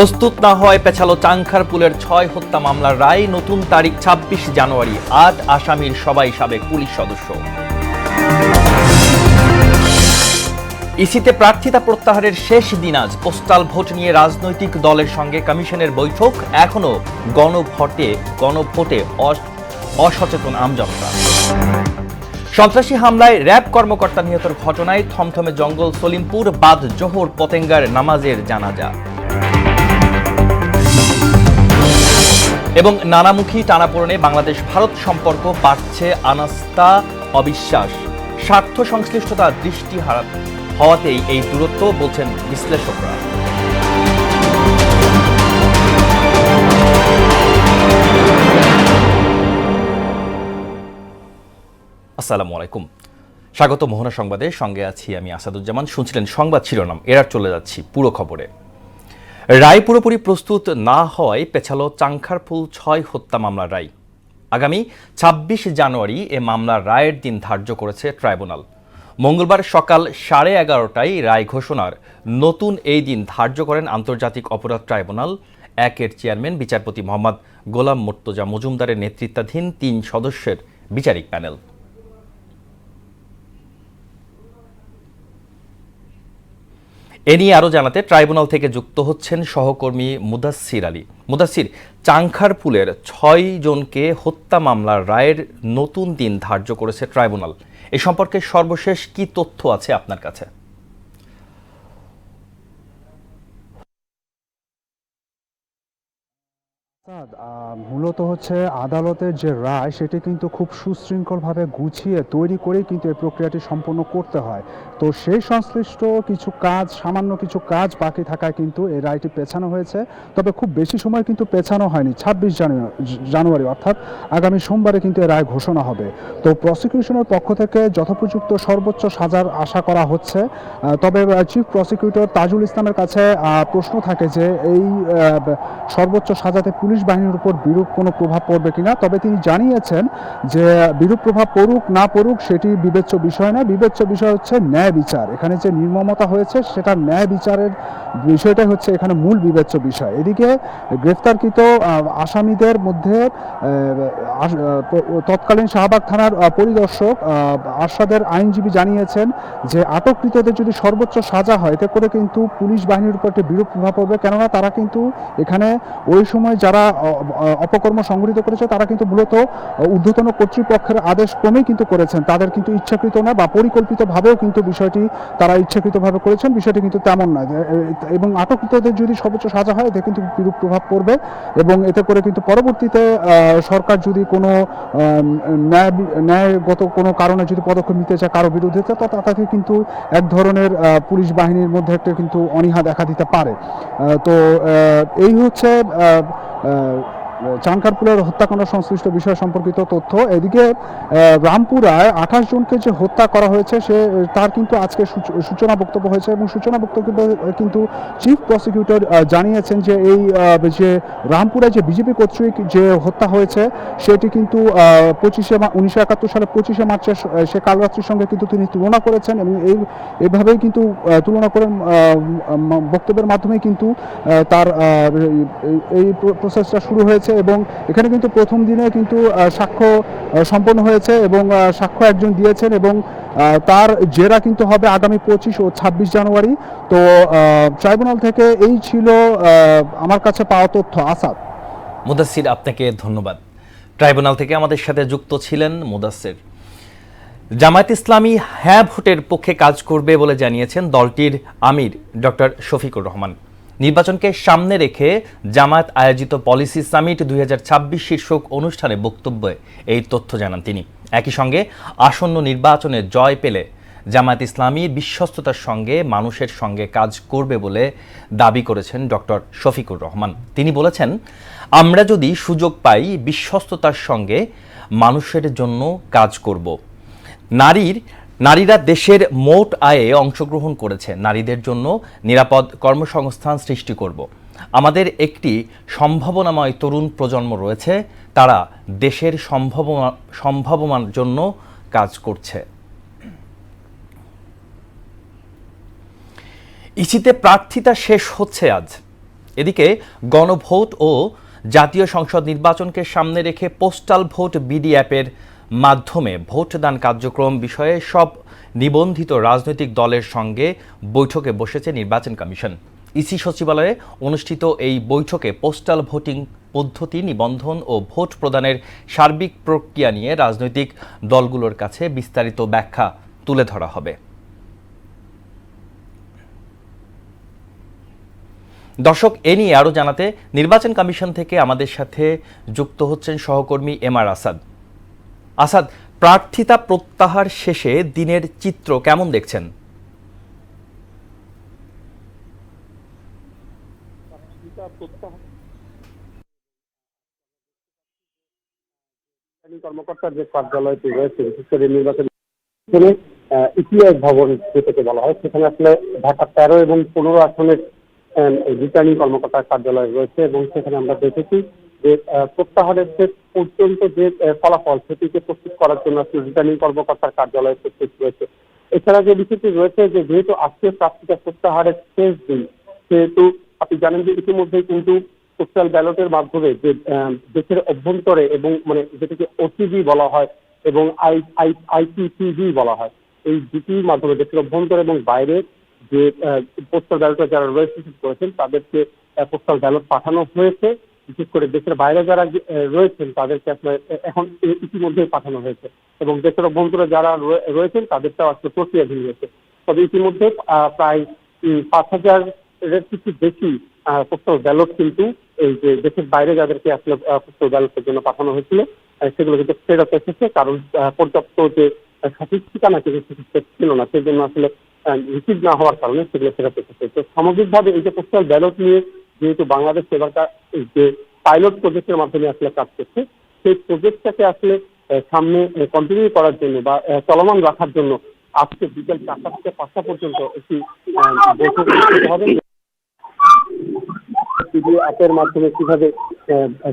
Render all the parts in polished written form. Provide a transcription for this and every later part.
প্রস্তুত না হয় পেছালো চাংখারপুলের 6 হত্যা মামলার রায়। নতুন তারিখ 26 জানুয়ারি। 8 আসামির সবাই সাবেক পুলিশ সদস্য। ইসিতে প্রার্থিতা প্রত্যাহারের শেষ দিন আজ। পোস্টাল ভোট নিয়ে রাজনৈতিক দলের সঙ্গে কমিশনের বৈঠক। এখনো গণভোটে অসচেতন আমজনতা। সন্ত্রাসী হামলায় র্যাব কর্মকর্তা নিহতের ঘটনায় থমথমে জঙ্গল সলিমপুর। বাদ জোহর পতেঙ্গার নামাজের জানাজা। এবং নানামুখী টানাপোড়েনে বাংলাদেশ ভারত সম্পর্ক বাড়ছে অনাস্থা, অবিশ্বাস, স্বার্থ সংশ্লিষ্টতা দৃষ্টি হওয়াতেই এই দূরত্ব, বলছেন বিশ্লেষকরা। আসসালামু আলাইকুম, স্বাগত মোহনা সংবাদে। সঙ্গে আছি আমি আসাদুজ্জামান। শুনছিলেন সংবাদ শিরোনাম, এবার চলে যাচ্ছি পুরো খবরে। রায় পুরোপুরি প্রস্তুত না হওয়ায় পেছালো চাংখারপুল 6 হত্যা মামলার রায়। আগামী 26 জানুয়ারি এ মামলার রায়ের দিন ধার্য করেছে ট্রাইব্যুনাল। মঙ্গলবার সকাল 11:30টায় রায় ঘোষণার নতুন এই দিন ধার্য করেন আন্তর্জাতিক অপরাধ ট্রাইব্যুনাল 1-এর চেয়ারম্যান বিচারপতি মোহাম্মদ গোলাম মুর্তজা মজুমদারের নেতৃত্বাধীন 3 সদস্যের বিচারিক প্যানেল। এ নিয়ে আরও জানাতে ট্রাইব্যুনাল থেকে যুক্ত হচ্ছেন সহকর্মী মুদাসসির আলী। মুদাসসির, চাংখারপুলের 6 জনকে হত্যা মামলার রায়ের নতুন দিন ধার্য করেছে ট্রাইব্যুনাল। এ সম্পর্কে সর্বশেষ কি তথ্য আছে আপনার কাছে? মূলত হচ্ছে আদালতের যে রায় সেটি কিন্তু খুব সুশৃঙ্খলভাবে গুছিয়ে তৈরি করেই কিন্তু এই প্রক্রিয়াটি সম্পন্ন করতে হয়। তো সেই সংশ্লিষ্ট কিছু কাজ, সামান্য কিছু কাজ বাকি থাকায় কিন্তু এই রায়টি পেছানো হয়েছে। তবে খুব বেশি সময় কিন্তু পেছানো হয়নি। 26 জানুয়ারি অর্থাৎ আগামী সোমবারে কিন্তু এই রায় ঘোষণা হবে। তো প্রসিকিউশনের পক্ষ থেকে যথোপযুক্ত সর্বোচ্চ সাজার আশা করা হচ্ছে। তবে চিফ প্রসিকিউটর তাজুল ইসলামের কাছে প্রশ্ন থাকে যে এই সর্বোচ্চ সাজাতে পুলিশ বাহিনীর উপর বিরূপ কোনো প্রভাব পড়বে কিনা। তবে তিনি জানিয়েছেন যে বিরূপ প্রভাব পড়ুক না পড়ুক সেটি বিবেচ্য বিষয় না, বিবেচ্য বিষয় হচ্ছে ন্যায় বিচার। এখানে যে নির্মমতা হয়েছে সেটা ন্যায় বিচারের বিষয়টাই হচ্ছে এখানে মূল বিবেচ্য বিষয়। এদিকে গ্রেফতারকৃত আসামিদের মধ্যে তৎকালীন শাহবাগ থানার পরিদর্শক আরশাদের আইনজীবী জানিয়েছেন যে আটককৃতদের যদি সর্বোচ্চ সাজা হয় এতে করে কিন্তু পুলিশ বাহিনীর উপর একটি বিরূপ প্রভাব পড়বে। কেননা তারা কিন্তু এখানে ওই সময় যারা অপকর্ম সংঘটিত করেছে তারা কিন্তু মূলত ঊর্ধ্বতন কর্তৃপক্ষের আদেশ ক্রমেই কিন্তু করেছেন। তাদের কিন্তু ইচ্ছাকৃত না বা পরিকল্পিতভাবেও কিন্তু বিষয়টি তারা ইচ্ছাকৃতভাবে করেছেন, বিষয়টি কিন্তু তেমন নয়। এবং আটককৃতদের যদি সর্বোচ্চ সাজা হয় এতে কিন্তু বিরূপ প্রভাব পড়বে এবং এতে করে কিন্তু পরবর্তীতে সরকার যদি কোনো ন্যায়গত কোনো কারণে যদি পদক্ষেপ নিতে চায় কারো বিরুদ্ধে, তাতে কিন্তু এক ধরনের পুলিশ বাহিনীর মধ্যে একটা কিন্তু অনীহা দেখা দিতে পারে। তো এই হচ্ছে চাংখারপুলের হত্যাকাণ্ড সংশ্লিষ্ট বিষয় সম্পর্কিত তথ্য। এদিকে রামপুরায় 28 জনকে যে হত্যা করা হয়েছে তার কিন্তু আজকে সূচনা বক্তব্য হয়েছে এবং সূচনা বক্তব্যে কিন্তু চিফ প্রসিকিউটর জানিয়েছেন যে এই যে রামপুরায় যে বিজেপি কর্তৃক যে হত্যা হয়েছে সেটি কিন্তু 1971 সালে 25শে মার্চের সে কালরাত্রির সঙ্গে কিন্তু তিনি তুলনা করেছেন এবং এইভাবেই কিন্তু তুলনা করেন বক্তব্যের মাধ্যমে কিন্তু তার এই প্রসেসটা শুরু হয়েছে। এবং এখানে কিন্তু প্রথম দিনে কিন্তু সাক্ষ্য সম্পন্ন হয়েছে এবং সাক্ষ্য একজন দিয়েছেন এবং তার জেরা কিন্তু হবে আগামী 25 ও 26 জানুয়ারি। তো ট্রাইব্যুনাল থেকে এই ছিল আমার কাছে পাওয়া তথ্য। আসাদ। মুদাসসির, আপনাকে ধন্যবাদ। ট্রাইব্যুনাল থেকে আমাদের সাথে যুক্ত ছিলেন মুদাসসির। জামায়াত ইসলামী হ্যাঁ ভোটের পক্ষে কাজ করবে বলে জানিয়েছেন দলটির আমির ডক্টর শফিকুর রহমান। নির্বাচনকে সামনে রেখে জামায়াত আয়োজিত পলিসি সামিট 2026 শীর্ষক অনুষ্ঠানে বক্তব্যে এই তথ্য জানান তিনি। একই সঙ্গে আসন্ন নির্বাচনে জয় পেলে জামায়াত ইসলামী বিশ্বস্ততার সঙ্গে মানুষের সঙ্গে কাজ করবে বলে দাবি করেছেন ডক্টর শফিকুর রহমান। তিনি বলেছেন, আমরা যদি সুযোগ পাই বিশ্বস্ততার সঙ্গে মানুষের জন্য কাজ করব। নারীরা দেশের মোট আয়ে অংশগ্রহণ করেছে। নারীদের জন্য নিরাপদ কর্মসংস্থান সৃষ্টি করব। আমাদের একটি সম্ভাবনাময় তরুণ প্রজন্ম রয়েছে, তারা দেশের সম্ভাবনার জন্য কাজ করছে। ইসিতে প্রার্থিতা শেষ হচ্ছে আজ। এদিকে গণভোট ও জাতীয় সংসদ নির্বাচনকে সামনে রেখে পোস্টাল ভোট বিডি অ্যাপের মাধ্যমে ভোটদান কার্যক্রম বিষয়ে সব নিবন্ধিত রাজনৈতিক দলের সঙ্গে বৈঠকে বসেছে নির্বাচন কমিশন। ইসি সচিবালয়ে অনুষ্ঠিত এই বৈঠকে পোস্টাল ভোটিং পদ্ধতি, নিবন্ধন ও ভোট প্রদানের সার্বিক প্রক্রিয়া নিয়ে রাজনৈতিক দলগুলোর কাছে বিস্তারিত ব্যাখ্যা তুলে ধরা হবে। দর্শক, এ নিয়ে আরও জানাতে নির্বাচন কমিশন থেকে আমাদের সাথে যুক্ত হচ্ছেন সহকর্মী এমআর আসাদ। আসাদ, প্রার্থিতা প্রত্যাহার শেষে দিনের চিত্র কেমন দেখছেন? কর্মকর্তার যে কার্যালয়টি রয়েছে, বিশেষ করে নির্বাচন ইতিহাস ভবন যেটাকে বলা হয়, সেখানে আসলে ঢাকা 13 এবং 15 আসনের রিটার্নিং কর্মকর্তার কার্যালয় রয়েছে এবং সেখানে আমরা দেখেছি যে প্রত্যাহারের শেষ পর্যন্ত যে ফলাফল সেটিকে প্রস্তুত করার জন্য আসলে রিটার্নিং কর্মকর্তার কার্যালয় প্রস্তুত রয়েছে। এছাড়া যে বিষয়টি রয়েছে যে যেহেতু আজকে প্রার্থিতা প্রত্যাহারের শেষ দিন, সেহেতু আপনি জানেন যে ইতিমধ্যেই কিন্তু পোস্টাল ব্যালটের মাধ্যমে যে দেশের অভ্যন্তরে এবং মানে যেটাকে ওটিভি বলা হয় এবং আইপিটিভি বলা হয়, এই দুটির মাধ্যমে দেশের অভ্যন্তরে এবং বাইরে যে পোস্টাল ব্যালটে যারা রেজিস্ট্রেশন করেছেন তাদেরকে পোস্টাল ব্যালট পাঠানো হয়েছে। বিশেষ করে দেশের বাইরে যারা রয়েছেন তাদেরকে আসলে এখন ইতিমধ্যেই পাঠানো হয়েছে এবং দেশের অভ্যন্তরে যারা রয়েছেন তাদেরটাও আসলে প্রক্রিয়াধীন রয়েছে। তবে ইতিমধ্যে প্রায় 5,000-এর কিছু বেশি পোস্টাল ব্যালট কিন্তু এই যে দেশের বাইরে যাদেরকে আসলে পোস্টাল ব্যালটের জন্য পাঠানো হয়েছিল সেগুলো কিন্তু ফেরত এসেছে, কারণ পর্যাপ্ত যে সঠিক ঠিকানা ছিল না, সেই জন্য আসলে রিসিভ না হওয়ার কারণে সেগুলো ফেরত এসেছে। তো সামগ্রিকভাবে এই যে পোস্টাল ব্যালট নিয়ে যেহেতু বাংলাদেশ এবারটা যে পাইলট প্রজেক্টের মাধ্যমে আসলে কাজ করছে, সেই প্রজেক্টটাকে আসলে সামনে কন্টিনিউ করার জন্য বা চলমান রাখার জন্য আজকে বিকেল 4টা থেকে 5টা পর্যন্ত একটি বৈঠক অনুষ্ঠিত হবে। অ্যাপের মাধ্যমে কিভাবে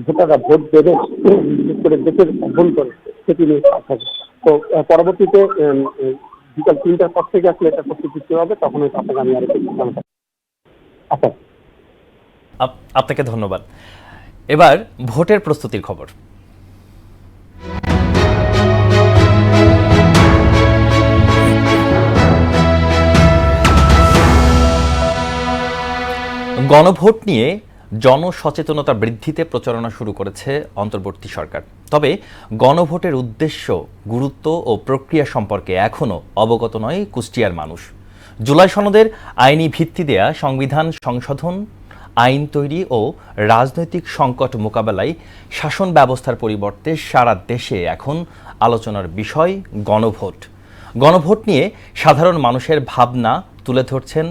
ভোটাররা ভোট দেবে, বিশেষ করে দেশের অভ্যন্তরে, সেটি নিয়ে কাজ হবে। তো পরবর্তীতে বিকাল 3টার পর থেকে আসলে এটা প্রস্তুতি শুরু হবে, তখন হয়তো আপনাকে আমি আরো কিছু জানাতে। আচ্ছা, আপনাকে ধন্যবাদ। এবার ভোটের প্রস্তুতির খবর। গণভোট নিয়ে জনসচেতনতা বৃদ্ধিতে প্রচারণা শুরু করেছে অন্তর্বর্তী সরকার। তবে গণভোটের উদ্দেশ্য, গুরুত্ব ও প্রক্রিয়া সম্পর্কে এখনও অবগত নয় কুষ্টিয়ার মানুষ। জুলাই সনদের আইনি ভিত্তি দেয়া সংবিধান সংশোধন, আইন তৈরি ও রাজনৈতিক সংকট মোকাবেলায় শাসন ব্যবস্থার পরিবর্তে সারা দেশে এখন আলোচনার বিষয় গণভোট। গণভোট নিয়ে সাধারণ মানুষের ভাবনা তুলে ধরছেন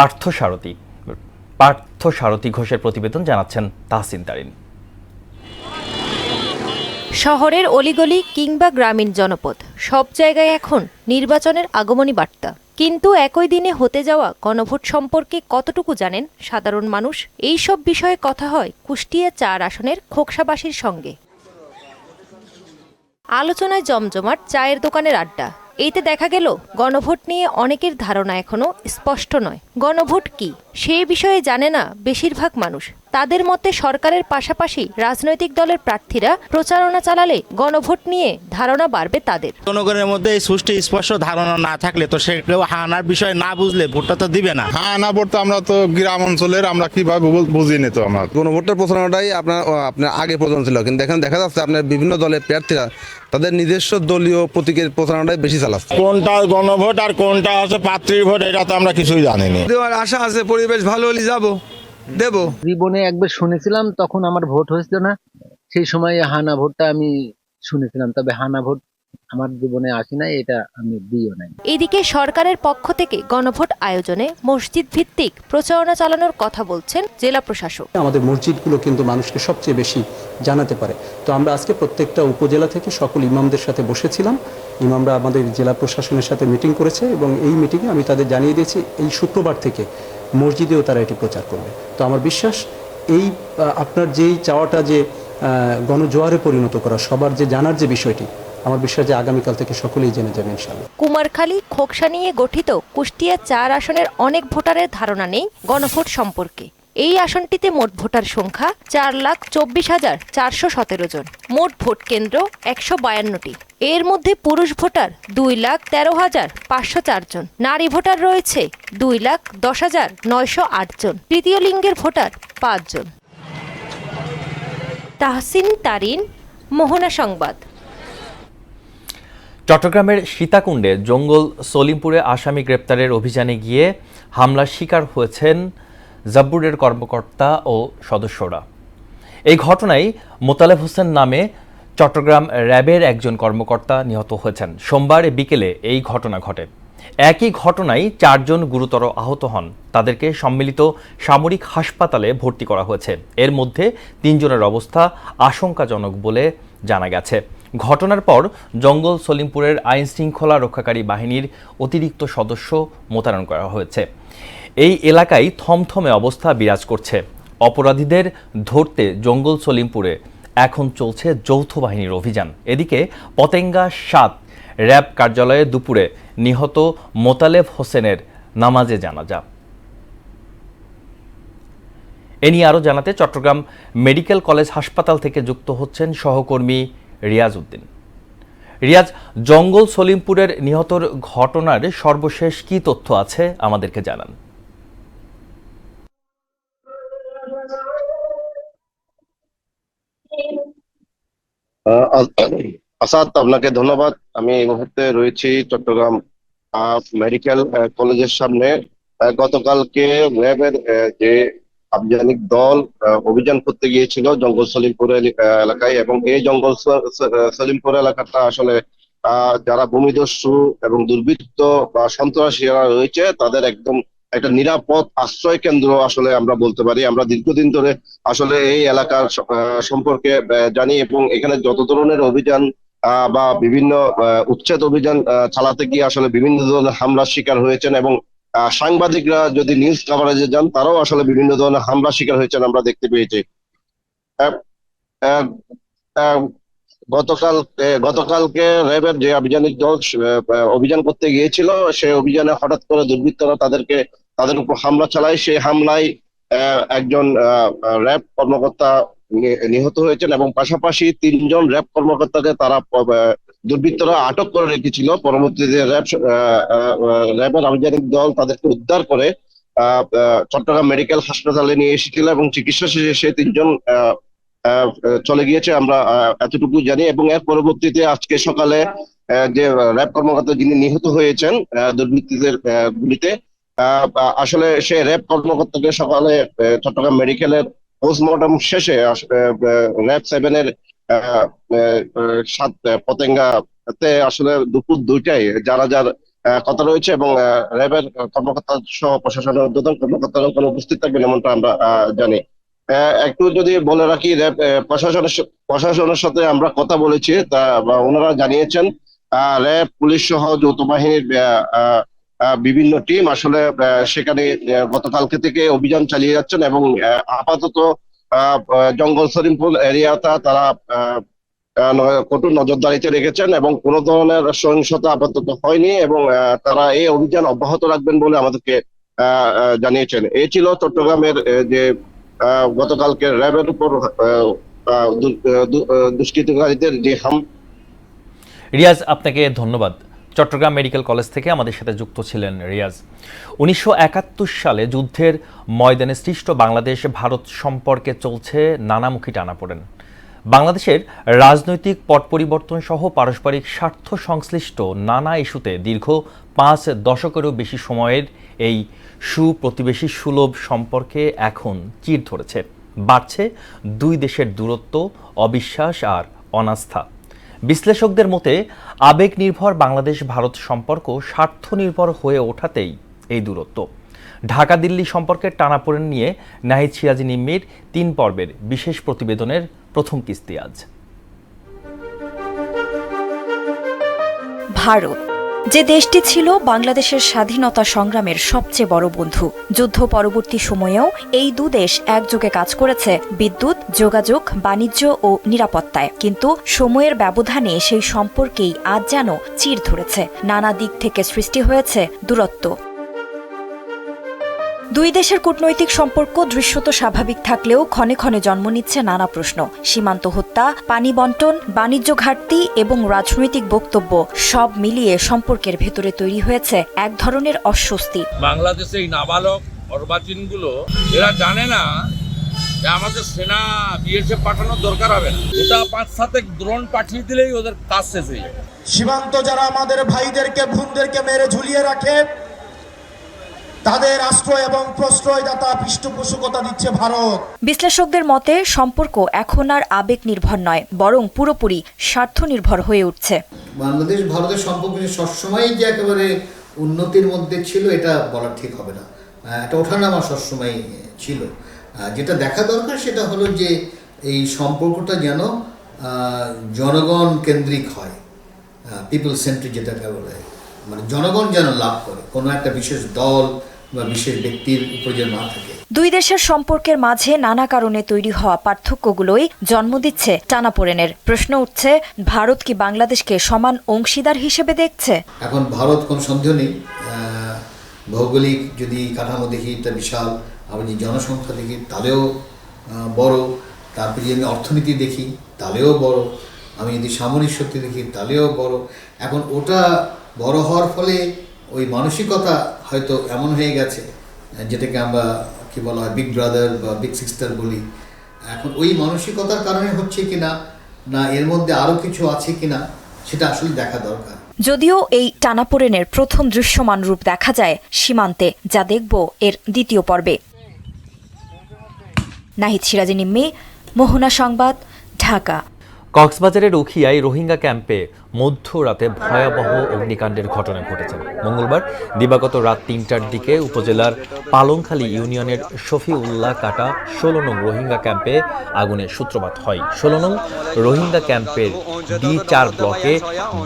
পার্থসারথী ঘোষের প্রতিবেদন, জানাচ্ছেন তাহসিন তারিন। শহরের অলিগলি কিংবা গ্রামীণ জনপদ সব জায়গায় এখন নির্বাচনের আগমনী বার্তা। কিন্তু একই দিনে হতে যাওয়া গণভোট সম্পর্কে কতটুকু জানেন সাধারণ মানুষ? এই সব বিষয়ে কথা হয় কুষ্টিয়া 4 আসনের খোকসাবাসীর সঙ্গে। আলোচনায় জমজমাট চায়ের দোকানের আড্ডা। এইতে দেখা গেল গণভোট নিয়ে অনেকের ধারণা এখনো স্পষ্ট নয়। গণভোট কি সেই বিষয়ে জানে না বেশিরভাগ মানুষ। তাদের মতে সরকারের পাশাপাশি রাজনৈতিক দলের প্রার্থীরা প্রচারণা চালালে গণভোট নিয়ে ধারণা বাড়বে তাদের। জনগণের মধ্যে এই সুষ্ঠু স্পষ্ট ধারণা না থাকলে তো সে কেউ হানার বিষয় না বুঝলে ভোটটা তো দিবে না। হানা ভোট তো আমরা তো গ্রাম অঞ্চলের, আমরা কিভাবে বুঝি নিত। আমরা গণভোটের প্রচারণাটাই আপনার আগে প্রচারণা ছিল, কিন্তু এখন দেখা যাচ্ছে আপনার বিভিন্ন দলের প্রার্থীরা তাদের নিজস্ব দলীয় প্রতীকের প্রচারণাটাই বেশি চালাচ্ছে। কোনটা গণভোট আর কোনটা হচ্ছে পাত্রীর ভোট এটা তো আমরা কিছুই জানিনি। আশা আছে পরিবেশ ভালো হলে যাবো, দেব। জীবনে একবার শুনেছিলাম, তখন আমার ভোট হয়েছিল না, সেই সময় হানা ভোটটা আমি শুনেছিলাম, তবে হানা ভোট আমার জীবনে আসি নাই, এটা আমি দিও নাই। এদিকে সরকারের পক্ষ থেকে গণভোট আয়োজনে মসজিদ ভিত্তিক প্রচারণা চালানোর কথা বলছেন জেলা প্রশাসক। আমাদের মসজিদগুলো কিন্তু মানুষকে সবচেয়ে বেশি জানাতে পারে। তো আমরা আজকে প্রত্যেকটা উপজেলা থেকে সকল ইমামদের সাথে বসেছিলাম। ইমামরা আমাদের জেলা প্রশাসনের সাথে মিটিং করেছে এবং এই মিটিংয়ে আমি তাদের জানিয়ে দিয়েছি এই শুক্রবার থেকে মসজিদেও তারা এটি প্রচার করবে। তো আমার বিশ্বাস এই আপনার যেই চাওয়াটা যে গণজোয়ারে পরিণত করা, সবার যে জানার যে বিষয়টি, আমার বিশ্বাস যে আগামীকাল থেকে সকলেই জেনে যাবে ইনশাআল্লাহ। কুমারখালী খোকসা নিয়ে গঠিত কুষ্টিয়া 4 আসনের অনেক ভোটারের ধারণা নেই গণভোট সম্পর্কে। এই আসনটিতে মোট ভোটার সংখ্যা 4,24,417 জন। মোট ভোট কেন্দ্র 152টি। এর মধ্যে পুরুষ ভোটার 2,13,504 জন। নারী ভোটার রয়েছে 2,10,908 জন। তৃতীয় লিঙ্গের ভোটার 5 জন। তাহসিন তারিন, মোহনা সংবাদ। চট্টগ্রামের সীতাকুণ্ডে জঙ্গল সলিমপুরে আসামি গ্রেপ্তারের অভিযানে গিয়ে হামলার শিকার হয়েছেন জাব্বুরের কর্মকর্তা ও সদস্যরা। এই ঘটনায় মোতালেব হোসেন নামে চট্টগ্রাম র্যাবের একজন কর্মকর্তা নিহত হয়েছেন। সোমবার বিকেলে এই ঘটনা ঘটে। একই ঘটনায় 4 জন গুরুতর আহত হন। তাদেরকে সম্মিলিত সামরিক হাসপাতালে ভর্তি করা হয়েছে। এর মধ্যে 3 জনের অবস্থা আশঙ্কাজনক বলে জানা গেছে। ঘটনার পর জঙ্গল সলিমপুরের আইন শৃঙ্খলা রক্ষাকারী বাহিনীর অতিরিক্ত সদস্য মোতায়েন করা হয়েছে। এই এলাকায় থমথমে অবস্থা বিরাজ করছে। অপরাধীদের ধরতে জঙ্গল সলিমপুরে এখন চলছে যৌথ বাহিনীর অভিযান। এদিকে পতেঙ্গা 7 র্যাব কার্যালয়ে দুপুরে নিহত মোতালেব হোসেনের নামাজে জানাজা। এ নিয়ে আরও জানাতে চট্টগ্রাম মেডিকেল কলেজ হাসপাতাল থেকে যুক্ত হচ্ছেন সহকর্মী রিয়াজ উদ্দিন। রিয়াজ, জঙ্গল সলিমপুরের নিহতর ঘটনার সর্বশেষ কী তথ্য আছে আমাদেরকে জানান। আসাদ, আপনাকে ধন্যবাদ। আমি এই মুহূর্তে রয়েছি চট্টগ্রাম মেডিকেল কলেজের সামনে। গতকালকে র্যাবের যে আভিযানিক দল অভিযান করতে গিয়েছিল জঙ্গল সলিমপুর এলাকায়, এবং এই জঙ্গল সলিমপুর এলাকাটা আসলে যারা ভূমিদস্যু এবং দুর্বৃত্ত বা সন্ত্রাসীরা রয়েছে তাদের একদম একটা নিরাপদ আশ্রয় কেন্দ্র আসলে আমরা বলতে পারি। আমরা দীর্ঘদিন ধরে আসলে এই এলাকার সম্পর্কে জানি, এবং এখানে যত ধরনের অভিযান বা বিভিন্ন উচ্ছেদ অভিযান চালাতে গিয়ে আসলে বিভিন্ন ধরনের হামলার শিকার হয়েছেন, এবং সাংবাদিকরা যদি নিউজ কভারেজে যান তারাও আসলে বিভিন্ন ধরনের হামলার শিকার হয়েছেন আমরা দেখতে পেয়েছি। আহ, আহ, আহ, গতকালকে র্যাবের যে আভিযানিক দল অভিযান করতে গিয়েছিল, সেই অভিযানে হঠাৎ করে দুর্বৃত্তরা তাদের উপর হামলা চালায়। সেই হামলায় একজন র্যাব কর্মকর্তা নিহত হয়েছেন, এবং পাশাপাশি 3 জন র্যাব কর্মকর্তাকে তারা দুর্বৃত্তরা আটক করে রেখেছিল। পরবর্তীতে র্যাবের আভিযানিক দল তাদেরকে উদ্ধার করে চট্টগ্রাম মেডিকেল হাসপাতালে নিয়ে এসেছিল, এবং চিকিৎসা শেষে সেই 3 জন চলে গিয়েছে আমরা এতটুকু জানি। এবং এর পরবর্তীতে আজকে সকালে যে র্যাব কর্মকর্তা যিনি নিহত হয়েছেন দুর্বৃত্তদের গুলিতে, আসলে সেই র্যাব কর্মকর্তাকে সকালে চট্টগ্রাম মেডিকেলের পোস্টমর্টম শেষে র্যাব 7-এর 7 পতেঙ্গাতে আসলে দুপুর 2টায় যার কথা রয়েছে, এবং র্যাবের কর্মকর্তা সহ প্রশাসনের ঊর্ধ্বতন কর্মকর্তারা কোনো উপস্থিত থাকবেন এমনটা আমরা জানি। একটু যদি বলে রাখি, র্যাব প্রশাসনের সাথে আমরা কথা বলেছি, তা ওনারা জানিয়েছেন র্যাব, পুলিশ সহ যৌথ বাহিনীর বিভিন্ন টিম আসলে সেখানে গতকালকে থেকে অভিযান চালিয়ে যাচ্ছেন, এবং আপাতত জঙ্গল সলিমপুর এরিয়াটা তারা কঠোর নজরদারিতে রেখেছেন, এবং কোনো ধরনের সহিংসতা আপাতত হয়নি, এবং তারা এই অভিযান অব্যাহত রাখবেন বলে আমাদেরকে জানিয়েছেন। এই ছিল চট্টগ্রামের যে গতকালকে র্যাবের উপর দুষ্কৃতকারীদের যে রিয়াজ, আপনাকে ধন্যবাদ। চট্টগ্রাম মেডিকেল কলেজ থেকে আমাদের সাথে যুক্ত ছিলেন রিয়াজ। 1971 সালে যুদ্ধের ময়দানে সৃষ্ট বাংলাদেশ ভারত সম্পর্কে চলছে নানামুখী টানাপোড়েন। বাংলাদেশের রাজনৈতিক পট পরিবর্তন সহ পারস্পরিক স্বার্থ সংশ্লিষ্ট নানা ইস্যুতে দীর্ঘ 5 দশকেরও বেশি সময়ের এই সুপ্রতিবেশী সুলভ সম্পর্কে এখন চির ধরেছে। বাড়ছে 2 দেশের দূরত্ব, অবিশ্বাস আর অনাস্থা। বিশ্লেষকদের মতে আবেগ নির্ভর বাংলাদেশ ভারত সম্পর্ক স্বার্থ নির্ভর হয়ে ওঠাতেই এই দূরত্ব। ঢাকা দিল্লি সম্পর্কের টানাপোড়েন নিয়ে নাহিদ সিরাজি নিম্মির 3 পর্বের বিশেষ প্রতিবেদনের প্রথম কিস্তি আজ। ভারত যে দেশটি ছিল বাংলাদেশের স্বাধীনতা সংগ্রামের সবচেয়ে বড় বন্ধু, যুদ্ধ পরবর্তী সময়েও এই দুদেশ একযোগে কাজ করেছে বিদ্যুৎ, যোগাযোগ, বাণিজ্য ও নিরাপত্তায়। কিন্তু সময়ের ব্যবধানে সেই সম্পর্কেই আজ যেন চির ধরেছে। নানা দিক থেকে সৃষ্টি হয়েছে দূরত্ব। দুই দেশের কূটনৈতিক সম্পর্ক দৃশ্যত স্বাভাবিক থাকলেও ক্ষণে ক্ষণে জন্ম নিচ্ছে নানা প্রশ্ন। সীমান্ত হত্যা, পানি বণ্টন, বাণিজ্য ঘাটতি এবং রাজনৈতিক বক্তব্য সব মিলিয়ে সম্পর্কের ভেতরে তৈরি হয়েছে এক ধরনের অস্বস্তি। বাংলাদেশে এই নাবালক অর্বাচীনগুলো এরা জানে না যে আমাদের সেনা বিএসএফ পাঠানোর দরকার হবে না, ওটা 5-7 ড্রোন পাঠিয়ে দিলেই ওদের কাজ শেষ হয়ে যাবে। সীমান্ত যারা আমাদের ভাইদেরকে বোনদেরকে মেরে ঝুলিয়ে রাখে, তাদের আশ্রয় এবং প্রশ্রয়দাতা পৃষ্ঠপোষকতা দিচ্ছে ভারত। বিশ্লেষকদের মতে সম্পর্ক এখন আর আবেগ নির্ভর নয়, বরং পুরোপুরি স্বার্থ নির্ভর হয়ে উঠছে। বাংলাদেশ ভারতের সম্পর্ক সবসময় যে একেবারে উন্নতির মধ্যে ছিল এটা বলা ঠিক হবে না, এটা ওঠানামা সবসময় ছিল। যেটা দেখা দরকার সেটা হলো যে এই সম্পর্কটা যেন জনগণ কেন্দ্রিক হয়, পিপল সেন্ট্রিক যেটাকে বলে, মানে জনগণ যেন লাভ করে, কোনো একটা বিশেষ দল বা বিশেষ ব্যক্তির উপর যেন না থাকে। দুই দেশের সম্পর্কের মাঝে নানা কারণে তৈরি হওয়া পার্থক্যগুলোই জন্ম দিচ্ছে টানাপোড়েনের। প্রশ্ন উঠছে, ভারত কি বাংলাদেশকে সমান অংশীদার হিসেবে দেখছে? এখন ভারত কোনো সন্দেহ নেই, ভৌগোলিক যদি কাঠামো দেখি তা বিশাল, আবার যদি জনসংখ্যা দেখি তাহলেও বড়, তারপরে যদি আমি অর্থনীতি দেখি তাহলেও বড়, আমি যদি সামরিক শক্তি দেখি তাহলেও বড়। এখন ওটা বড় হওয়ার ফলে ওই মানসিকতা হয়তো এমন হয়ে গেছে যেটাকে আমরা কি বলা হয় বিগ ব্রাদার বা বিগ সিস্টার বলি। এখন ওই মানসিকতার কারণে হচ্ছে কিনা, না এর মধ্যে আরও কিছু আছে কিনা, সেটা আসলে দেখা দরকার। যদিও এই টানাপোড়েনের প্রথম দৃশ্যমান রূপ দেখা যায় সীমান্তে, যা দেখব এর দ্বিতীয় পর্বে। নাহিদ সিরাজি নিম্মি, মোহনা সংবাদ, ঢাকা। কক্সবাজারের উখিয়ায় রোহিঙ্গা ক্যাম্পে মধ্যরাতে ভয়াবহ অগ্নিকাণ্ডের ঘটনা ঘটেছে। মঙ্গলবার দিবাগত রাত 3টার দিকে উপজেলার পালংখালী ইউনিয়নের শফিউল্লাহ কাটা 16 নং রোহিঙ্গা ক্যাম্পে আগুনের সূত্রপাত হয়। 16 নং রোহিঙ্গা ক্যাম্পের D4 ব্লকে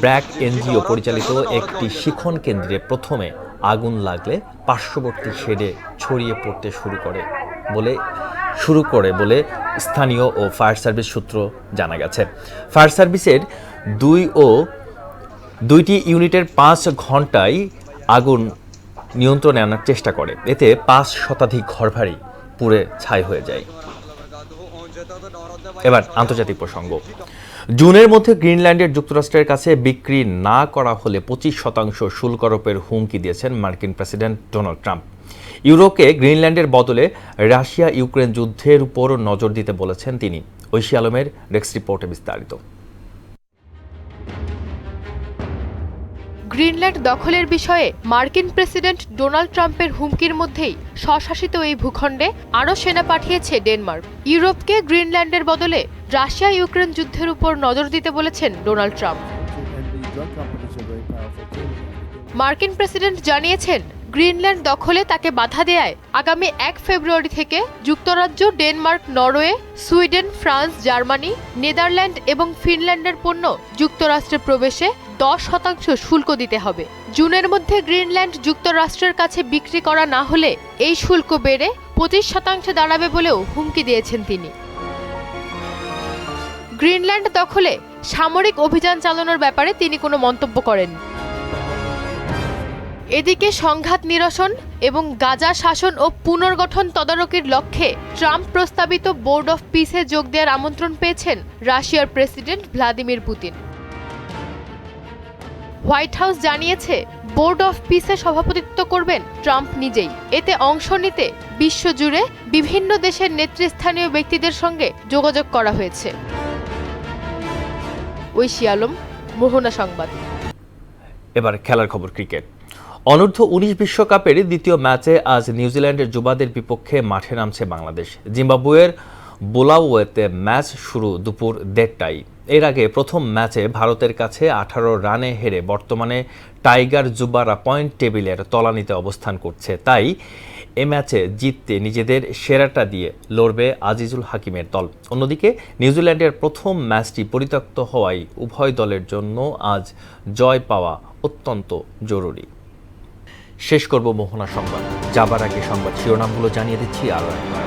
ব্র্যাক এনজিও পরিচালিত একটি শিক্ষণ কেন্দ্রে প্রথমে আগুন লাগলে পার্শ্ববর্তী শেডে ছড়িয়ে পড়তে শুরু করে বলে স্থানীয় ও ফায়ার সার্ভিস সূত্র জানা গেছে। ফায়ার সার্ভিসের দুইটি ইউনিটের 5 ঘন্টায় আগুন নিয়ন্ত্রণে আনার চেষ্টা করে। এতে 5 শতাধিক ঘরবাড়ি পুড়ে ছাই হয়ে যায়। এবার আন্তর্জাতিক প্রসঙ্গ। জুনের মধ্যে গ্রিনল্যান্ডের যুক্তরাষ্ট্রের কাছে বিক্রি না করা হলে 25% শুল্ক আরোপের হুমকি দিয়েছেন মার্কিন প্রেসিডেন্ট ডোনাল্ড ট্রাম্প। ইউরোকে গ্রিনল্যান্ডের বদলে রাশিয়া ইউক্রেন যুদ্ধের উপর নজর দিতে বলেছেন তিনি। ঐশী আলমের ডেস্ক রিপোর্টে বিস্তারিত। গ্রিনল্যান্ড দখলের বিষয়ে মার্কিন প্রেসিডেন্ট ডোনাল্ড ট্রাম্পের হুমকির মধ্যেই স্বশাসিত এই ভূখণ্ডে আরও সেনা পাঠিয়েছে ডেনমার্ক। ইউরোপকে গ্রিনল্যান্ডের বদলে রাশিয়া ইউক্রেন যুদ্ধের উপর নজর দিতে বলেছেন ডোনাল্ড ট্রাম্প। মার্কিন প্রেসিডেন্ট জানিয়েছেন, গ্রিনল্যান্ড দখলে তাকে বাধা দেয়ায় আগামী 1 ফেব্রুয়ারি থেকে যুক্তরাজ্য, Denmark, Norway, Sweden, France, Germany, Netherland এবং ফিনল্যান্ডের পণ্য যুক্তরাষ্ট্রে প্রবেশে 10% শুল্ক দিতে হবে। জুনের মধ্যে গ্রিনল্যান্ড যুক্তরাষ্ট্রের কাছে বিক্রি করা না হলে এই শুল্ক বেড়ে 25% দাঁড়াবে বলেও হুমকি দিয়েছেন তিনি। গ্রিনল্যান্ড দখলে সামরিক অভিযান চালানোর ব্যাপারে তিনি কোনো মন্তব্য করেননি। এদিকে সংঘাত নিরসন এবং গাজা শাসন ও পুনর্গঠন তদারকির লক্ষ্যে ট্রাম্প প্রস্তাবিত বোর্ড অফ পিসে যোগ দেওয়ার আমন্ত্রণ পেয়েছেন রাশিয়ার president Vladimir Putin. White house জানিয়েছে, বোর্ড অফ পিসে সভাপতিত্ব করবেন ট্রাম্প নিজেই। এতে অংশ নিতে বিশ্বজুড়ে বিভিন্ন দেশের নেতৃস্থানীয় ব্যক্তিদের সঙ্গে যোগাযোগ করা হয়েছে। ঐশী আলম, মোহনা সংবাদ। এবার খেলার খবর, ক্রিকেট। অনূর্ধ্ব 19 বিশ্বকাপের দ্বিতীয় ম্যাচে আজ নিউজিল্যান্ডের যুবাদের বিপক্ষে মাঠে নামছে বাংলাদেশ। জিম্বাবুয়ের বোলাওয়েতে ম্যাচ শুরু দুপুর 1:30টায়। এর আগে প্রথম ম্যাচে ভারতের কাছে 18 রানে হেরে বর্তমানে টাইগার যুবারা পয়েন্ট টেবিলের তলানিতে অবস্থান করছে। তাই এ ম্যাচে জিততে নিজেদের সেরাটা দিয়ে লড়বে আজিজুল হাকিমের দল। অন্যদিকে নিউজিল্যান্ডের প্রথম ম্যাচটি পরিত্যক্ত হওয়ায় উভয় দলের জন্য আজ জয় পাওয়া অত্যন্ত জরুরি। শেষ করব মোহনা সংবাদ। যাবার আগে সংবাদ শিরোনামগুলো জানিয়ে দিচ্ছি আরও একবার।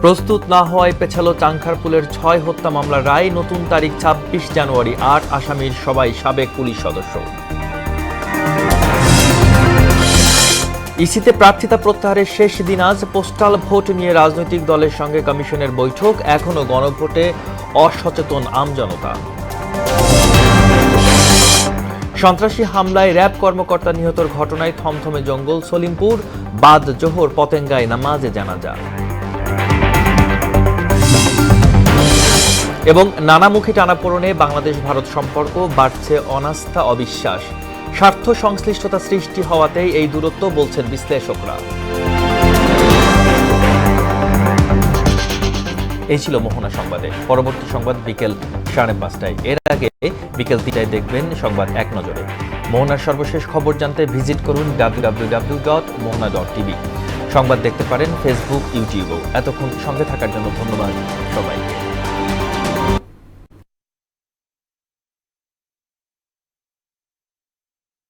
প্রস্তুত না হওয়ায় পেছালো চাংখারপুলের 6 হত্যা মামলার রায়। নতুন তারিখ 26 জানুয়ারি। 8 আসামির সবাই সাবেক পুলিশ সদস্য। ইসিতে প্রার্থিতা প্রত্যাহারের শেষ দিন আজ। পোস্টাল ভোট নিয়ে রাজনৈতিক দলের সঙ্গে কমিশনের বৈঠক। এখনও গণভোটে অসচেতন আমজনতা। সন্ত্রাসী হামলায় র্যাব কর্মকর্তা নিহতর ঘটনায় থমথমে জঙ্গল সলিমপুর। বাদ জোহর পতেঙ্গায় নামাজে জানাজা। এবং নানামুখী টানাপোড়েনে বাংলাদেশ ভারত সম্পর্ক বাড়ছে অনাস্থা অবিশ্বাস। স্বার্থ সংশ্লিষ্টতা সৃষ্টি হওয়াতেই এই দূরত্ব বলছেন বিশ্লেষকরা। এই ছিল মোহনা সংবাদে। পরবর্তী সংবাদ বিকেল 5:30টায়। এর আগে বিকেল 3টায় দেখবেন সংবাদ এক নজরে। মোহনার সর্বশেষ খবর জানতে ভিজিট করুন www.mohana.tv। সংবাদ দেখতে পারেন ফেসবুক, ইউটিউবেও। এতক্ষণ সঙ্গে থাকার জন্য ধন্যবাদ সবাইকে।